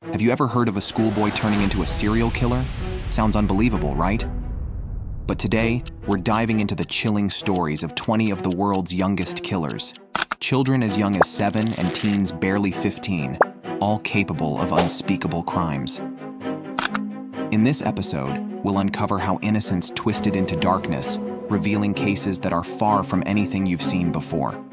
Have you ever heard of a schoolboy turning into a serial killer? Sounds unbelievable, right? But today, we're diving into the chilling stories of 20 of the world's youngest killers. Children as young as 7 and teens barely 15, all capable of unspeakable crimes. In this episode, we'll uncover how innocence twisted into darkness, revealing cases that are far from anything you've seen before.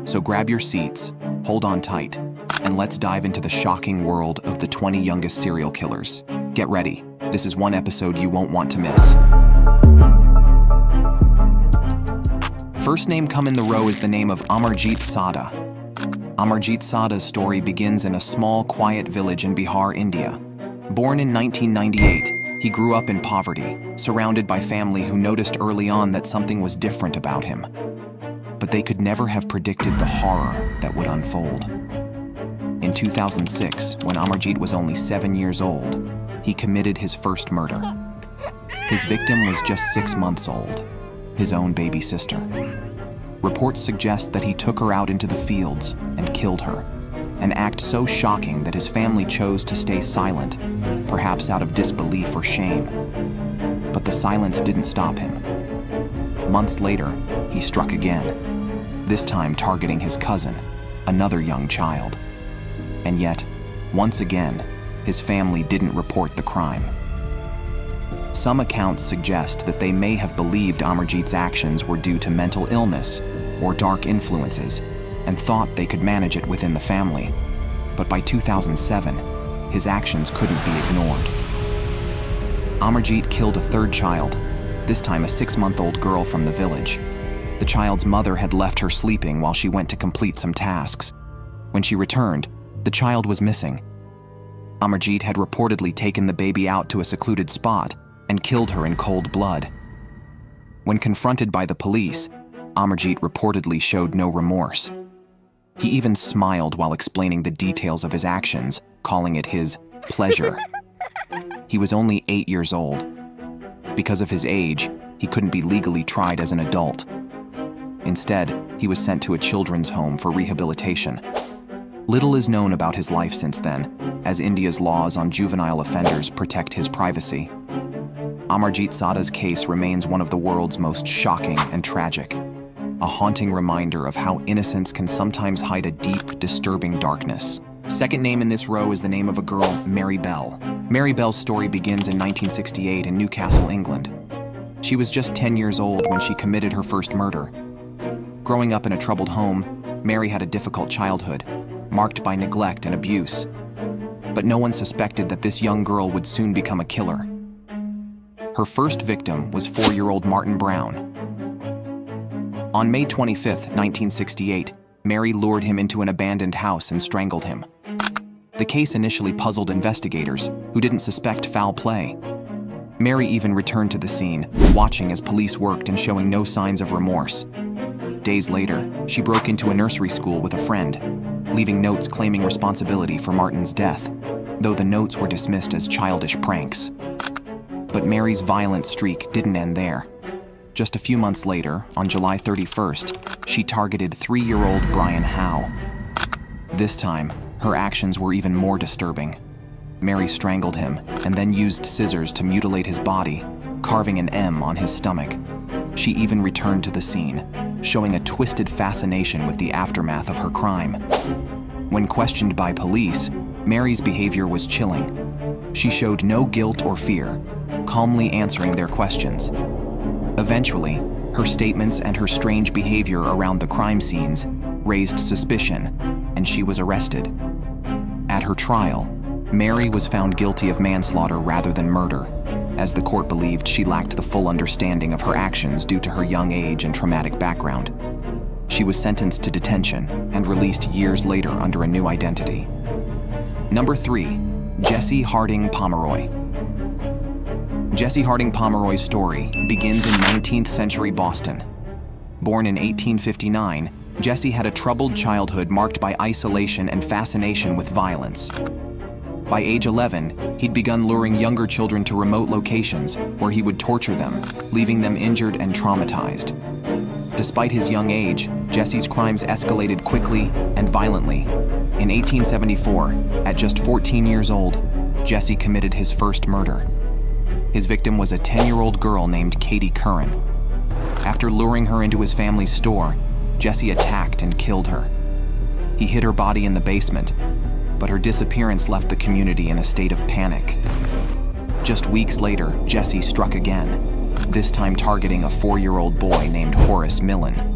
So grab your seats, hold on tight, and let's dive into the shocking world of the 20 youngest serial killers. Get ready, this is one episode you won't want to miss. First name come in the row is the name of Amarjit Sada. Amarjit Sada's story begins in a small, quiet village in Bihar, India. Born in 1998, he grew up in poverty, surrounded by family who noticed early on that something was different about him. But they could never have predicted the horror that would unfold. In 2006, when Amarjit was only 7 years old, he committed his first murder. His victim was just 6 months old, his own baby sister. Reports suggest that he took her out into the fields and killed her, an act so shocking that his family chose to stay silent, perhaps out of disbelief or shame. But the silence didn't stop him. Months later, he struck again, this time targeting his cousin, another young child. And yet, once again, his family didn't report the crime. Some accounts suggest that they may have believed Amarjit's actions were due to mental illness or dark influences and thought they could manage it within the family. But by 2007, his actions couldn't be ignored. Amarjit killed a third child, this time a 6-month-old girl from the village. The child's mother had left her sleeping while she went to complete some tasks. When she returned, the child was missing. Amarjit had reportedly taken the baby out to a secluded spot and killed her in cold blood. When confronted by the police, Amarjit reportedly showed no remorse. He even smiled while explaining the details of his actions, calling it his pleasure. He was only 8 years old. Because of his age, he couldn't be legally tried as an adult. Instead, he was sent to a children's home for rehabilitation. Little is known about his life since then, as India's laws on juvenile offenders protect his privacy. Amarjit Sada's case remains one of the world's most shocking and tragic, a haunting reminder of how innocence can sometimes hide a deep, disturbing darkness. Second name in this row is the name of a girl, Mary Bell. Mary Bell's story begins in 1968 in Newcastle, England. She was just 10 years old when she committed her first murder. Growing up in a troubled home, Mary had a difficult childhood, marked by neglect and abuse. But no one suspected that this young girl would soon become a killer. Her first victim was 4-year-old Martin Brown. On May 25, 1968, Mary lured him into an abandoned house and strangled him. The case initially puzzled investigators, who didn't suspect foul play. Mary even returned to the scene, watching as police worked and showing no signs of remorse. Days later, she broke into a nursery school with a friend, leaving notes claiming responsibility for Martin's death, though the notes were dismissed as childish pranks. But Mary's violent streak didn't end there. Just a few months later, on July 31st, she targeted 3-year-old Brian Howe. This time, her actions were even more disturbing. Mary strangled him and then used scissors to mutilate his body, carving an M on his stomach. She even returned to the scene, showing a twisted fascination with the aftermath of her crime. When questioned by police, Mary's behavior was chilling. She showed no guilt or fear, calmly answering their questions. Eventually, her statements and her strange behavior around the crime scenes raised suspicion, and she was arrested. At her trial, Mary was found guilty of manslaughter rather than murder, as the court believed she lacked the full understanding of her actions due to her young age and traumatic background. She was sentenced to detention and released years later under a new identity. Number 3, Jesse Harding Pomeroy. Jesse Harding Pomeroy's story begins in 19th century Boston. Born in 1859, Jesse had a troubled childhood marked by isolation and fascination with violence. By age 11, he'd begun luring younger children to remote locations where he would torture them, leaving them injured and traumatized. Despite his young age, Jesse's crimes escalated quickly and violently. In 1874, at just 14 years old, Jesse committed his first murder. His victim was a 10-year-old girl named Katie Curran. After luring her into his family's store, Jesse attacked and killed her. He hid her body in the basement, but her disappearance left the community in a state of panic. Just weeks later, Jesse struck again, this time targeting a 4-year-old boy named Horace Millen.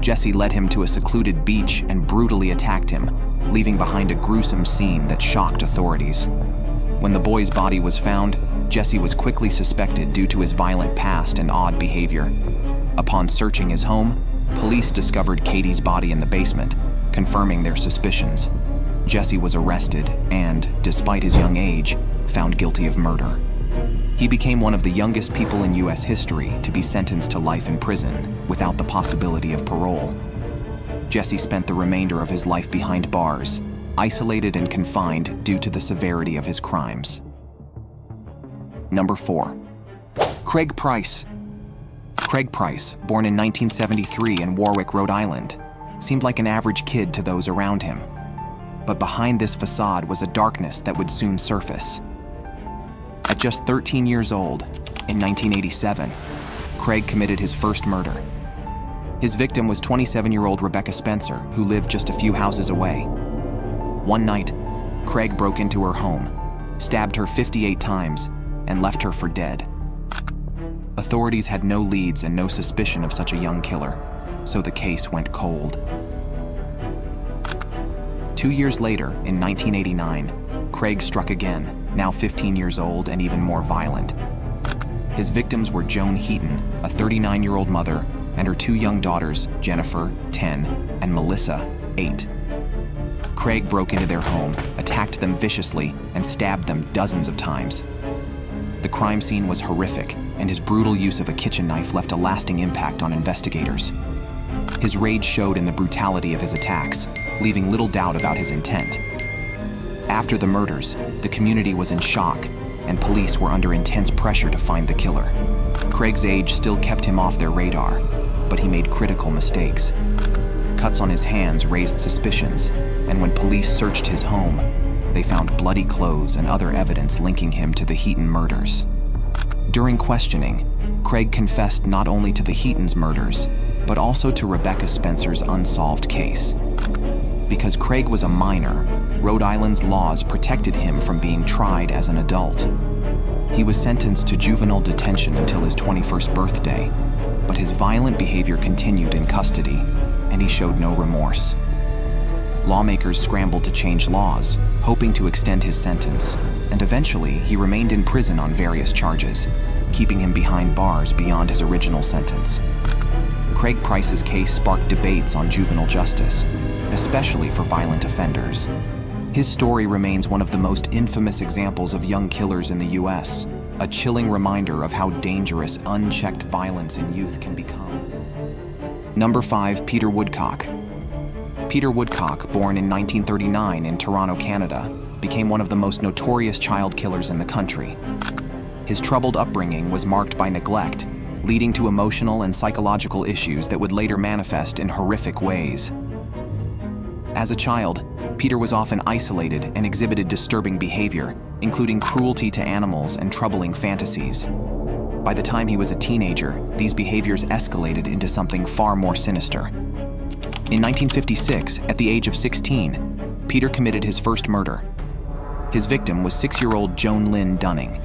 Jesse led him to a secluded beach and brutally attacked him, leaving behind a gruesome scene that shocked authorities. When the boy's body was found, Jesse was quickly suspected due to his violent past and odd behavior. Upon searching his home, police discovered Katie's body in the basement, confirming their suspicions. Jesse was arrested and, despite his young age, found guilty of murder. He became one of the youngest people in U.S. history to be sentenced to life in prison without the possibility of parole. Jesse spent the remainder of his life behind bars, isolated and confined due to the severity of his crimes. Number 4. Craig Price. Craig Price, born in 1973 in Warwick, Rhode Island, seemed like an average kid to those around him. But behind this facade was a darkness that would soon surface. At just 13 years old, in 1987, Craig committed his first murder. His victim was 27-year-old Rebecca Spencer, who lived just a few houses away. One night, Craig broke into her home, stabbed her 58 times, and left her for dead. Authorities had no leads and no suspicion of such a young killer, so the case went cold. 2 years later, in 1989, Craig struck again, now 15 years old and even more violent. His victims were Joan Heaton, a 39-year-old mother, and her 2 young daughters, Jennifer, 10, and Melissa, 8. Craig broke into their home, attacked them viciously, and stabbed them dozens of times. The crime scene was horrific, and his brutal use of a kitchen knife left a lasting impact on investigators. His rage showed in the brutality of his attacks, leaving little doubt about his intent. After the murders, the community was in shock, and police were under intense pressure to find the killer. Craig's age still kept him off their radar, but he made critical mistakes. Cuts on his hands raised suspicions, and when police searched his home, they found bloody clothes and other evidence linking him to the Heaton murders. During questioning, Craig confessed not only to the Heatons' murders, but also to Rebecca Spencer's unsolved case. Because Craig was a minor, Rhode Island's laws protected him from being tried as an adult. He was sentenced to juvenile detention until his 21st birthday, but his violent behavior continued in custody, and he showed no remorse. Lawmakers scrambled to change laws, hoping to extend his sentence, and eventually he remained in prison on various charges, keeping him behind bars beyond his original sentence. Craig Price's case sparked debates on juvenile justice, especially for violent offenders. His story remains one of the most infamous examples of young killers in the U.S., a chilling reminder of how dangerous unchecked violence in youth can become. Number 5. Peter Woodcock. Peter Woodcock, born in 1939 in Toronto, Canada, became one of the most notorious child killers in the country. His troubled upbringing was marked by neglect, leading to emotional and psychological issues that would later manifest in horrific ways. As a child, Peter was often isolated and exhibited disturbing behavior, including cruelty to animals and troubling fantasies. By the time he was a teenager, these behaviors escalated into something far more sinister. In 1956, at the age of 16, Peter committed his first murder. His victim was 6-year-old Joan Lynn Dunning.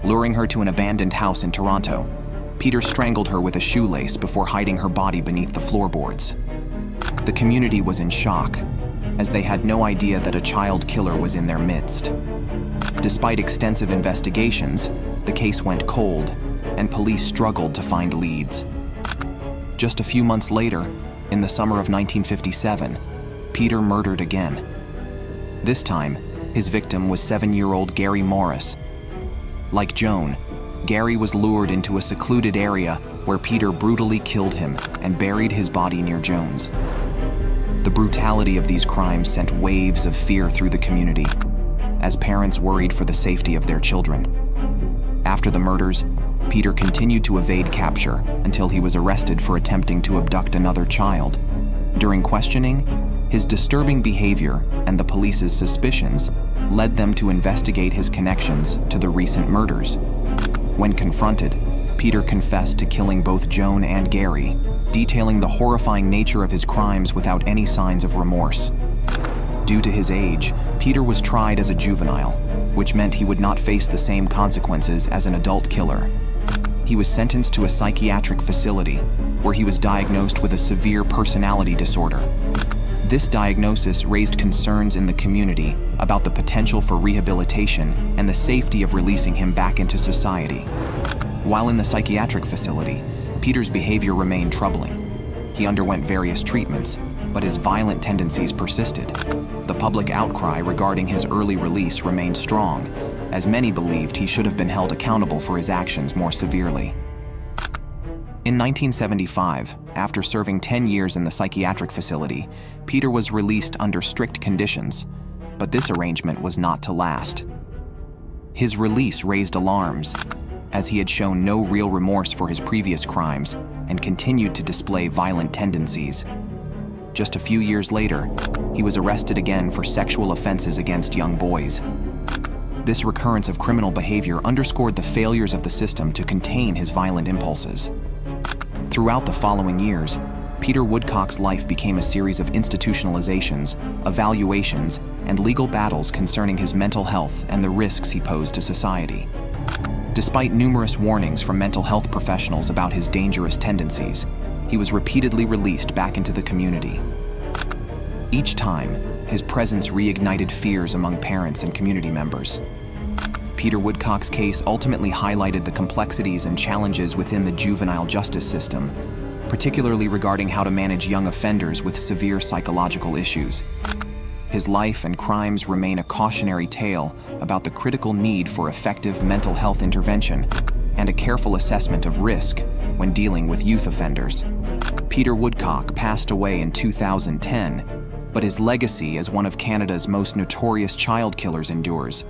Luring her to an abandoned house in Toronto, Peter strangled her with a shoelace before hiding her body beneath the floorboards. The community was in shock, as they had no idea that a child killer was in their midst. Despite extensive investigations, the case went cold, and police struggled to find leads. Just a few months later, in the summer of 1957, Peter murdered again. This time, his victim was 7-year-old Gary Morris. Like Joan, Gary was lured into a secluded area where Peter brutally killed him and buried his body near Joan's. The brutality of these crimes sent waves of fear through the community, as parents worried for the safety of their children. After the murders, Peter continued to evade capture until he was arrested for attempting to abduct another child. During questioning, His disturbing behavior and the police's suspicions led them to investigate his connections to the recent murders. When confronted, Peter confessed to killing both Joan and Gary, detailing the horrifying nature of his crimes without any signs of remorse. Due to his age, Peter was tried as a juvenile, which meant he would not face the same consequences as an adult killer. He was sentenced to a psychiatric facility, where he was diagnosed with a severe personality disorder. This diagnosis raised concerns in the community about the potential for rehabilitation and the safety of releasing him back into society. While in the psychiatric facility, Peter's behavior remained troubling. He underwent various treatments, but his violent tendencies persisted. The public outcry regarding his early release remained strong, as many believed he should have been held accountable for his actions more severely. In 1975, after serving 10 years in the psychiatric facility, Peter was released under strict conditions, but this arrangement was not to last. His release raised alarms, as he had shown no real remorse for his previous crimes and continued to display violent tendencies. Just a few years later, he was arrested again for sexual offenses against young boys. This recurrence of criminal behavior underscored the failures of the system to contain his violent impulses. Throughout the following years, Peter Woodcock's life became a series of institutionalizations, evaluations, and legal battles concerning his mental health and the risks he posed to society. Despite numerous warnings from mental health professionals about his dangerous tendencies, he was repeatedly released back into the community. Each time, his presence reignited fears among parents and community members. Peter Woodcock's case ultimately highlighted the complexities and challenges within the juvenile justice system, particularly regarding how to manage young offenders with severe psychological issues. His life and crimes remain a cautionary tale about the critical need for effective mental health intervention and a careful assessment of risk when dealing with youth offenders. Peter Woodcock passed away in 2010, but his legacy as one of Canada's most notorious child killers endures.